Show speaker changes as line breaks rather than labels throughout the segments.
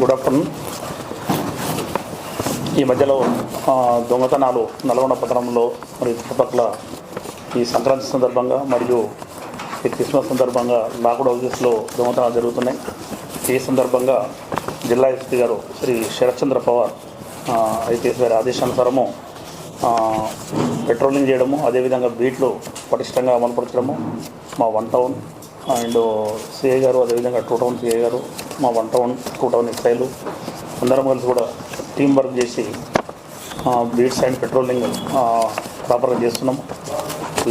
Good afternoon. ఈ మధ్యలో దొంగతనాలు నల్గొండ పట్టణంలో మరియు చుట్టుపక్కల ఈ సంక్రాంతి సందర్భంగా మరియు ఈ క్రిస్మస్ సందర్భంగా లాక్డ్ హౌజెస్లో దొంగతనాలు జరుగుతున్నాయి. ఈ సందర్భంగా జిల్లా ఎస్పీ గారు శ్రీ శరత్చంద్ర పవార్ ఐపీఎస్ గారి ఆదేశానుసారము పెట్రోలింగ్ చేయడము, అదేవిధంగా బీట్లు పటిష్టంగా అమలుపరచడము, మా 1 టౌన్ అండ్ సిఐ గారు, అదేవిధంగా 2 టౌన్ సిఐ గారు, మా 1 టౌన్ 2 టౌన్ ఎస్ఐలు అందరం కలిసి కూడా టీం వర్క్ చేసి బీట్స్ అండ్ పెట్రోలింగ్ ప్రాపర్గా చేస్తున్నాము.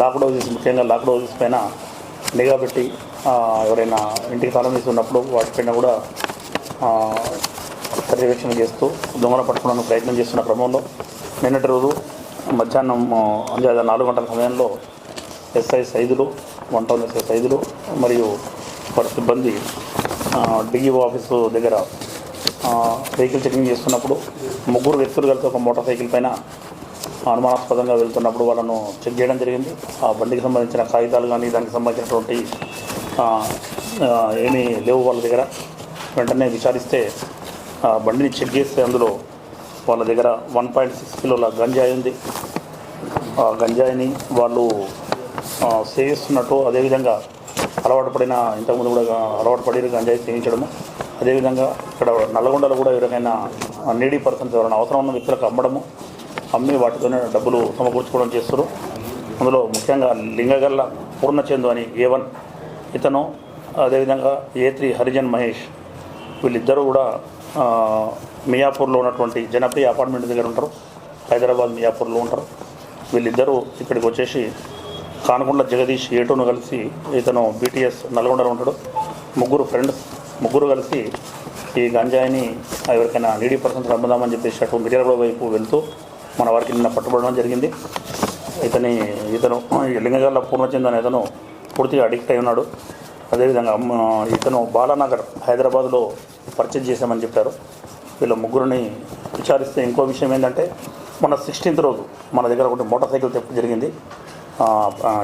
లాక్డ్ హౌజెస్, ముఖ్యంగా లాక్డ్ హౌజెస్ పైన నిఘా పెట్టి ఎవరైనా ఇంటికి తాళం వేసి ఉన్నప్పుడు వాటిపైన కూడా పర్యవేక్షణ చేస్తూ దొంగలు పట్టుకోవడానికి ప్రయత్నం చేస్తున్న క్రమంలో నిన్నటి రోజు మధ్యాహ్నం 4 గంటల సమయంలో SI Saidulu, 1 town SI Saidulu మరియు వారి సిబ్బంది డిఈఓ ఆఫీసు దగ్గర వెహికల్ చెకింగ్ చేస్తున్నప్పుడు 3 వ్యక్తులు కలిసి ఒక మోటార్ సైకిల్ పైన అనుమానాస్పదంగా వెళ్తున్నప్పుడు వాళ్ళను చెక్ చేయడం జరిగింది. ఆ బండికి సంబంధించిన కాగితాలు కానీ దానికి సంబంధించినటువంటి ఏమీ లేవు వాళ్ళ దగ్గర. వెంటనే విచారిస్తే బండిని చెక్ చేస్తే అందులో వాళ్ళ దగ్గర 1.6 కిలోల గంజాయి ఉంది. ఆ గంజాయిని వాళ్ళు సేవిస్తున్నట్టు, అదేవిధంగా ఇంతకుముందు కూడా అలవాటు పడి గంజాయి సేవించడము, అదేవిధంగా ఇక్కడ నల్గొండలో కూడా ఎవరికైనా నీడీ పర్సన్స్ ఎవరైనా అవసరం ఉన్న వ్యక్తులకు అమ్మి వాటితోనే డబ్బులు సమకూర్చుకోవడం చేస్తారు. అందులో ముఖ్యంగా లింగగల్ల పూర్ణచందు అని A1 ఇతను, అదేవిధంగా A3 హరిజన్ మహేష్, వీళ్ళిద్దరూ కూడా మియాపూర్లో ఉన్నటువంటి జనప్రియ అపార్ట్మెంట్ దగ్గర ఉంటారు. హైదరాబాద్ మియాపూర్లో ఉంటారు. వీళ్ళిద్దరూ ఇక్కడికి వచ్చేసి కానకొండ జగదీష్ A2ను కలిసి, ఇతను BTS నల్గొండలో ఉంటాడు, 3 ఫ్రెండ్స్, 3 కలిసి ఈ గంజాయిని ఎవరికైనా నీడీ పర్సన్స్ అమ్ముదామని చెప్పేసి అటు మిర్యాలగూడ వైపు వెళ్తూ మన వారికి నిన్న పట్టుబడడం జరిగింది. ఇతను లింగగల్ల పూర్ణచంద్ అనే ఇతను పూర్తిగా అడిక్ట్ అయి ఉన్నాడు. అదేవిధంగా ఇతను బాలానగర్ హైదరాబాద్లో పర్చేజ్ చేశామని చెప్పారు. వీళ్ళ 3ని విచారిస్తే ఇంకో విషయం ఏంటంటే, మన 16th రోజు మన దగ్గర ఒకటి మోటార్ సైకిల్ తెప్పు జరిగింది.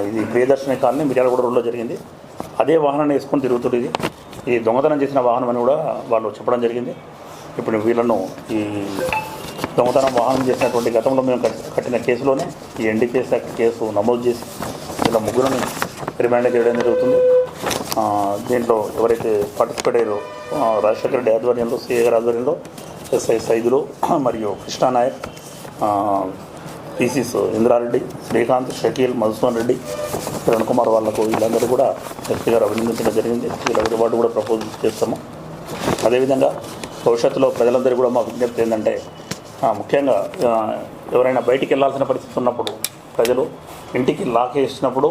ఇది ప్రియదర్శిని కాలనీ మిర్యాలగూడ రోడ్లో జరిగింది. అదే వాహనాన్ని వేసుకొని తిరుగుతుంది. ఇది దొంగతనం చేసిన వాహనం అని కూడా వాళ్ళు చెప్పడం జరిగింది. ఇప్పుడు వీళ్ళను ఈ దొంగతనం వాహనం చేసినటువంటి గతంలో మేము కట్టిన కేసులోనే ఈ NDPS యాక్ట్ కేసు నమోదు చేసి వీళ్ళ 3ని రిమాండ్ చేయడం జరుగుతుంది. దీంట్లో ఎవరైతే పార్టిసిపేట్ అయ్యారో రాజశేఖర రెడ్డి ఆధ్వర్యంలో, సిఐ గారి ఆధ్వర్యంలో ఎస్ఐ సైదులు మరియు కృష్ణానాయక్, పీసీస్ ఇంద్రారెడ్డి, శ్రీకాంత్, షకీల్, మధుసూదన్ రెడ్డి, కిరణ్ కుమార్ వాళ్లకు వీళ్ళందరూ కూడా ఎస్పీ గారు అభినందించడం జరిగింది. వీళ్ళ రివార్డు కూడా ప్రపోజ్ చేస్తాము. అదేవిధంగా భవిష్యత్తులో ప్రజలందరూ కూడా మా విజ్ఞప్తి ఏంటంటే, ముఖ్యంగా ఎవరైనా బయటికి వెళ్ళాల్సిన పరిస్థితి ఉన్నప్పుడు ప్రజలు ఇంటికి లాక్ వేసినప్పుడు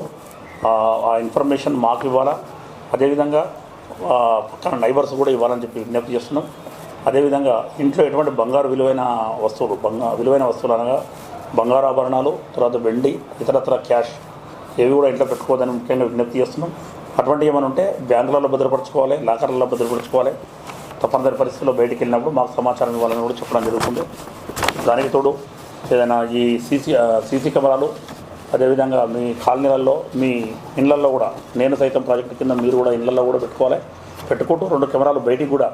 ఆ ఇన్ఫర్మేషన్ మాకు ఇవ్వాలా, అదేవిధంగా పక్కన నైబర్స్ కూడా ఇవ్వాలని చెప్పి విజ్ఞప్తి చేస్తున్నాం. అదేవిధంగా ఇంట్లో ఎటువంటి విలువైన వస్తువులు అనగా బంగారు ఆభరణాలు, తర్వాత వెండి, ఇతరత్ర క్యాష్ ఏవి కూడా ఇంట్లో పెట్టుకోవద్దని ముఖ్యంగా విజ్ఞప్తి చేస్తున్నాం. అటువంటివి ఏమైనా ఉంటే బ్యాంకులలో భద్రపరచుకోవాలి, లాకర్లలో భద్రపరచుకోవాలి. తప్పనిసరి పరిస్థితుల్లో బయటికి వెళ్ళినప్పుడు మాకు సమాచారం ఇవ్వాలని కూడా చెప్పడం జరుగుతుంది. దానికి తోడు ఏదైనా ఈ సీసీ కెమెరాలు, అదేవిధంగా మీ కాలనీలలో, మీ ఇళ్లలో కూడా, నేను సైతం ప్రాజెక్టు కింద మీరు కూడా ఇళ్లలో కూడా పెట్టుకుంటూ 2 కెమెరాలు బయటికి కూడా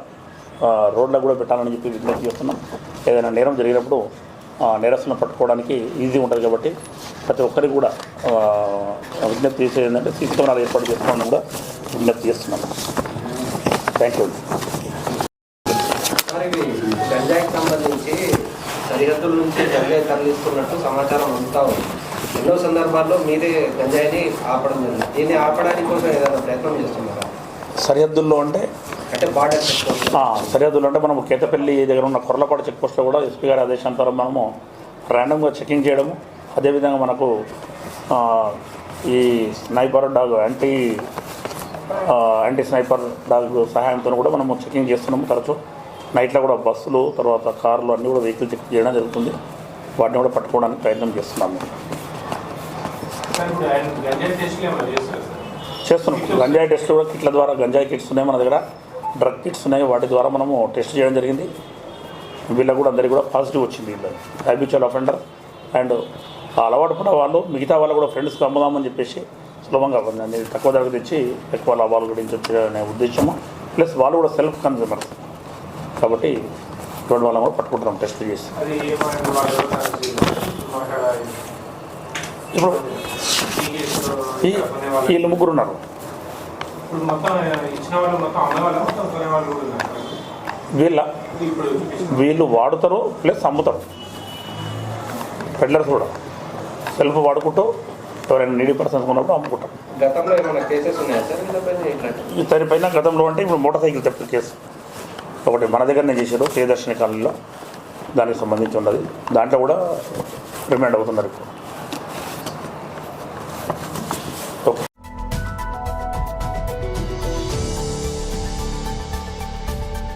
రోడ్లకు కూడా పెట్టాలని చెప్పి విజ్ఞప్తి చేస్తున్నాం. ఏదైనా నేరం జరిగినప్పుడు నేరస్తులను పట్టుకోవడానికి ఈజీ ఉంటుంది కాబట్టి ప్రతి ఒక్కరికి కూడా విజ్ఞప్తి చేసేది ఏంటంటే సీసీ కెమెరాలు ఏర్పాటు చేసుకోవాలని కూడా విజ్ఞప్తి చేస్తున్నాం. Thank you.
గంజాయికి సంబంధించి సరిహద్దుల నుంచి గంజాయి తరలిస్తున్నట్టు సమాచారం అంతా ఉంది. ఎన్నో సందర్భాల్లో మీరే గంజాయిని ఆపడం జరిగింది. దీన్ని ఆపడానికి కోసం ఏదైనా ప్రయత్నం చేస్తున్నారా?
సరిహద్దుల్లో అంటే
బార్డర్
సరిహద్దులు అంటే మనము కేతపల్లి దగ్గర ఉన్న కొర్లపాడు చెక్ పోస్ట్లో కూడా ఎస్పీ గారి ఆదేశానుసారం మనము ర్యాండమ్గా చెకింగ్ చేయడము, అదేవిధంగా మనకు ఈ sniper dog anti sniper dog సహాయంతో కూడా మనము చెకింగ్ చేస్తున్నాము. తరచూ నైట్లో కూడా బస్సులు, తర్వాత కార్లు అన్నీ కూడా వెహికల్ చెక్ చేయడం జరుగుతుంది. వాటిని కూడా పట్టుకోవడానికి ప్రయత్నం చేస్తున్నాము. చేస్తున్నాం గంజాయి టెస్ట్లు కూడా కిట్ల ద్వారా, గంజాయి కిట్స్ ఉన్నాయి మన దగ్గర, డ్రగ్ కిట్స్ ఉన్నాయి, వాటి ద్వారా మనము టెస్ట్ చేయడం జరిగింది. వీళ్ళకు కూడా అందరికీ కూడా పాజిటివ్ వచ్చింది. వీళ్ళు హ్యాబిచువల్ అఫెండర్ అండ్ అలవాటు పడే వాళ్ళు మిగతా వాళ్ళు కూడా ఫ్రెండ్స్కి అమ్ముదామని చెప్పేసి సులభంగా తక్కువ ధరకు తెచ్చి ఎక్కువ లాభాలు గడించొచ్చనే ఉద్దేశము. ప్లస్ వాళ్ళు కూడా సెల్ఫ్ కన్జ్యూమర్స్. కాబట్టి ఇటువంటి వాళ్ళని కూడా పట్టుకుంటున్నాం టెస్టులు చేసి.
అది ఏమైనా వాళ్ళు మాట్లాడాలి.
ఇప్పుడు వీళ్ళు ముగ్గురు ఉన్నారు.
ఇప్పుడు మొత్తం ఇచ్చిన వాళ్ళు మొత్తం అమ్మే వాళ్ళు మొత్తం కొనే వాళ్ళు కూడా ఉన్నారు.
వీళ్ళు వాడుతారు ప్లస్ అమ్ముతారు. పెడ్లర్స్ కూడా సెల్ఫ్ వాడుకుంటూ ఎవరైనా నీడీ పర్సన్స్ ఉన్నప్పుడు అమ్ముకుంటారు.
గతంలో ఏమైనా కేసెస్ ఉన్నాయా సార్?
దానిపైన గతంలో అంటే ఇప్పుడు మోటార్ సైకిల్ థెఫ్ట్ కేసు ఒకటి మన దగ్గరనే చేశారు, ప్రియదర్శిని కాలనీలో. దానికి సంబంధించి ఉన్నది. దాంట్లో కూడా రిమాండ్ అవుతున్నారు ఇప్పుడు.